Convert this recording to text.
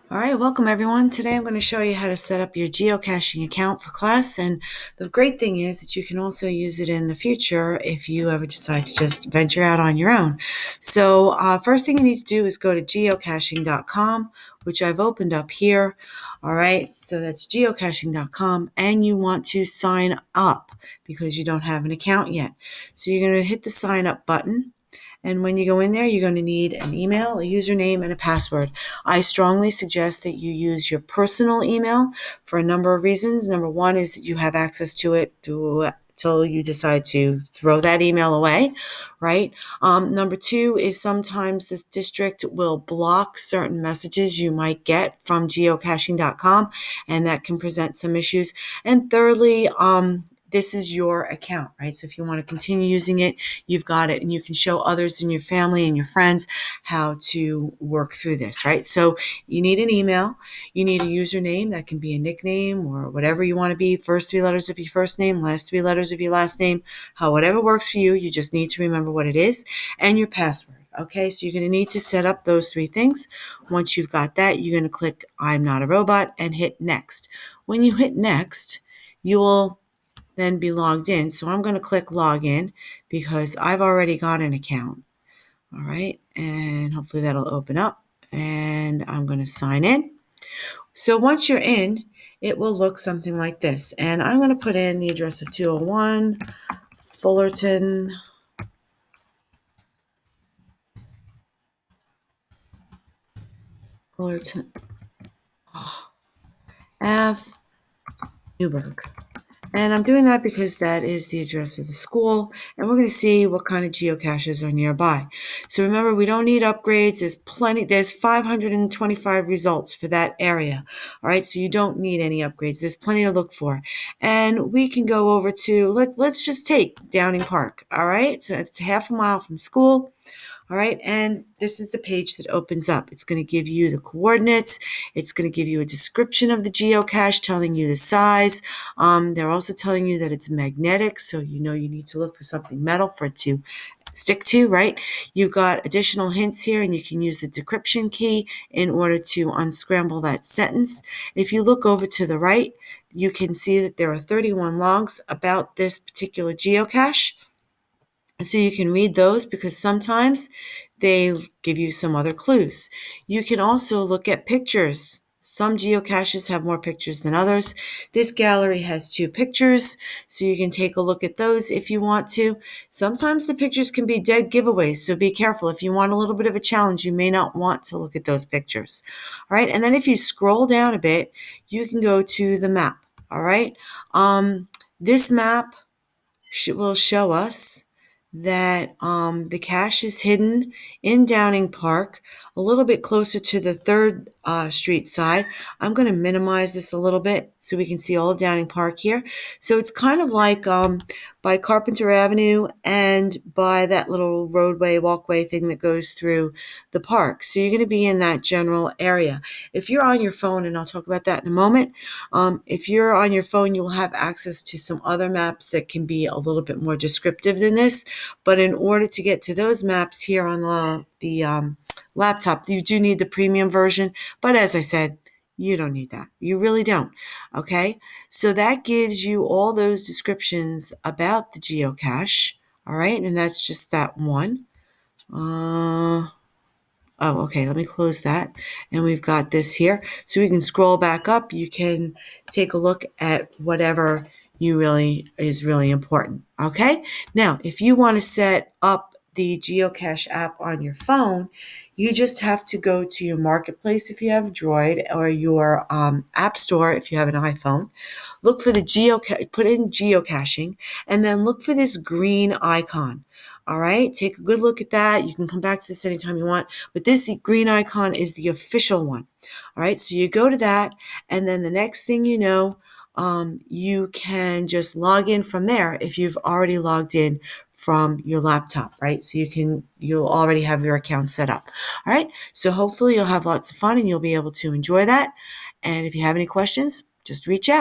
All right, welcome everyone. Today I'm going to show you how to set up your geocaching account for class, and the great thing is that you can also use it in the future if you ever decide to just venture out on your own. So first thing you need to do is go to geocaching.com, which I've opened up here. All right, so that's geocaching.com, and you want to sign up because you don't have an account yet. So you're going to hit the sign up button. And when you go in there, you're going to need an email, a username, and a password. I strongly suggest that you use your personal email for a number of reasons. Number one is that you have access to it till you decide to throw that email away, right? Number two is sometimes this district will block certain messages you might get from geocaching.com, and that can present some issues. And thirdly, this is your account, right? So if you want to continue using it, you've got it, and you can show others in your family and your friends how to work through this, right? So you need an email, you need a username that can be a nickname or whatever you want to be, first three letters of your first name, last three letters of your last name, whatever works for you. You just need to remember what it is, and your password. Okay, so you're going to need to set up those three things. Once you've got that, you're going to click I'm not a robot and hit next. When you hit next, you will then be logged in. So I'm going to click login because I've already got an account. All right, and hopefully that'll open up, and I'm going to sign in. So once you're in, it will look something like this, and I'm going to put in the address of 201 Fullerton Ave, Newburgh. And I'm doing that because that is the address of the school, and we're going to see what kind of geocaches are nearby. So remember, we don't need upgrades. There's 525 results for that area. All right, so you don't need any upgrades. There's plenty to look for. And we can go over to, let's just take Downing Park. All right, so it's half a mile from school. All right, and this is the page that opens up. It's going to give you the coordinates. It's going to give you a description of the geocache, telling you the size. They're also telling you that it's magnetic, so you know you need to look for something metal for it to stick to, right? You've got additional hints here, and you can use the decryption key in order to unscramble that sentence. If you look over to the right, you can see that there are 31 logs about this particular geocache. So you can read those because sometimes they give you some other clues. You can also look at pictures. Some geocaches have more pictures than others. This gallery has 2 pictures, so you can take a look at those if you want to. Sometimes the pictures can be dead giveaways, so be careful. If you want a little bit of a challenge, you may not want to look at those pictures. All right, and then if you scroll down a bit, you can go to the map. All right, this map will show us that the cache is hidden in Downing Park, a little bit closer to the 3rd Street side. I'm going to minimize this a little bit so we can see all of Downing Park here. So it's kind of like by Carpenter Avenue and by that little walkway thing that goes through the park. So you're going to be in that general area. If you're on your phone, and I'll talk about that in a moment, if you're on your phone, you'll have access to some other maps that can be a little bit more descriptive than this. But in order to get to those maps here on the laptop, you do need the premium version. But as I said, you don't need that. You really don't. Okay? So that gives you all those descriptions about the geocache. All right? And that's just that one. Okay, let me close that. And we've got this here. So we can scroll back up. You can take a look at whatever is really important. Okay? Now, if you want to set up the Geocache app on your phone, you just have to go to your marketplace if you have Droid, or your app store if you have an iPhone. Look for put in geocaching, and then look for this green icon. All right, take a good look at that. You can come back to this anytime you want, but this green icon is the official one. All right, so you go to that, and then the next thing you know, you can just log in from there if you've already logged in from your laptop, right? So you'll already have your account set up. All right, so hopefully you'll have lots of fun and you'll be able to enjoy that. And if you have any questions, just reach out.